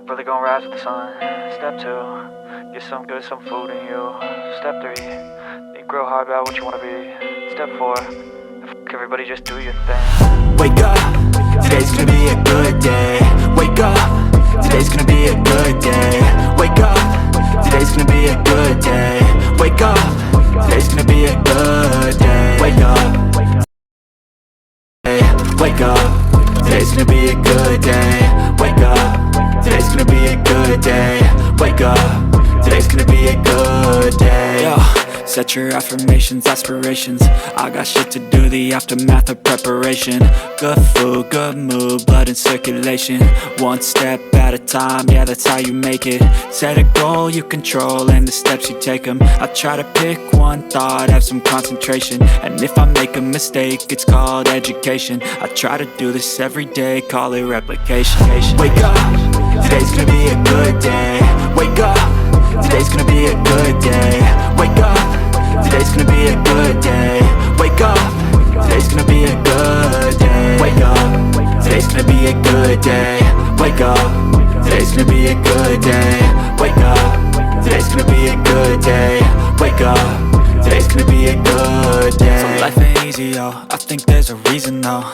Really gonna rise with the sun. Step 2, get some good, some food in you. Step 3, think real hard about what you wanna be. Step 4, fuck everybody, just do your thing. Wake up, today's gonna be a good day. Wake up, today's gonna be a good day. Wake up, today's gonna be a good day. Wake up, today's gonna be a good day. Wake up, wake up, today's gonna be a good day. Wake up, today's gonna be a good day. Wake up, today's gonna be a good day. Yo, set your affirmations, aspirations. I got shit to do, the aftermath of preparation. Good food, good mood, blood in circulation. One step at a time, yeah, that's how you make it. Set a goal you control and the steps you take them. I try to pick one thought, have some concentration. And if I make a mistake, it's called education. I try to do this every day, call it replication. Wake up, today's gonna be a good day. Wake up, today's gonna be a good day. Wake up, today's gonna be a good day. Wake up, today's gonna be a good day. Wake up, today's gonna be a good day. Wake up, today's gonna be a good day. Wake up, today's gonna be a good day. Wake up, today's gonna be a good day. So life ain't easy, yo, I think there's a reason though.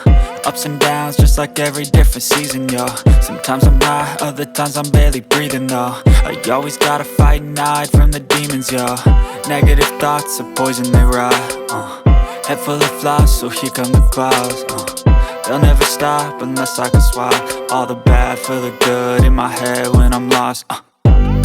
Ups and downs, just like every different season, yo. Sometimes I'm high, other times I'm barely breathing, though. I always gotta fight and hide from the demons, yo. Negative thoughts are poison, they rot. Head full of flies, so here come the clouds. They'll never stop unless I can swap all the bad for the good in my head when I'm lost.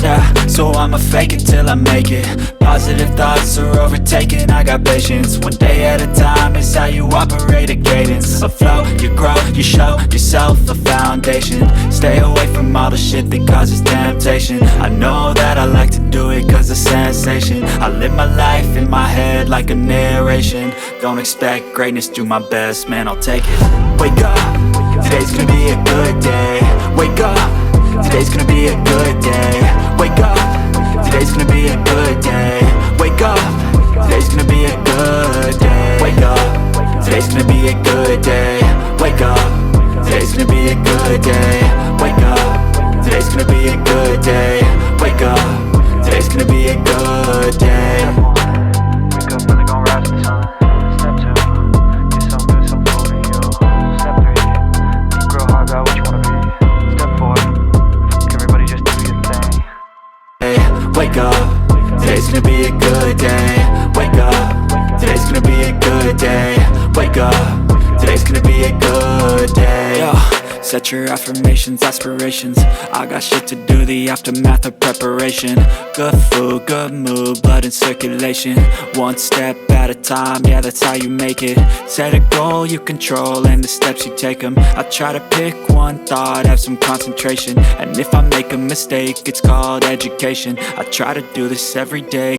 Yeah, so I'ma fake it till I make it. Positive thoughts are overtaken, I got patience. One day at a time is how you operate a cadence. A flow, you grow, you show yourself a foundation. Stay away from all the shit that causes temptation. I know that I like to do it cause it's sensation. I live my life in my head like a narration. Don't expect greatness, do my best, man, I'll take it. Wake up, today's gonna be a good day. Wake up, today's gonna be a good day. Wake up, today's gonna be a good day. Wake up, today's gonna be a good day. Wake up, today's gonna be a good day. Wake up, today's gonna be a good day. Wake up, today's gonna be a good day. Wake up, today's gonna be a good day. Wake up, really gonna rise with the sun. Step 2, get some good, some food in you. Step 3, think real hard about what you wanna be. Step 4, fuck everybody, just do your thing. Hey, wake up, today's gonna be a good day. Wake up, today's gonna be a good day. Wake up, today's gonna be a good day. Yo, set your affirmations, aspirations. I got shit to do, the aftermath of preparation. Good food, good mood, blood in circulation. One step at a time, yeah, that's how you make it. Set a goal you control and the steps you take them. I try to pick one thought, have some concentration. And if I make a mistake, it's called education. I try to do this every day.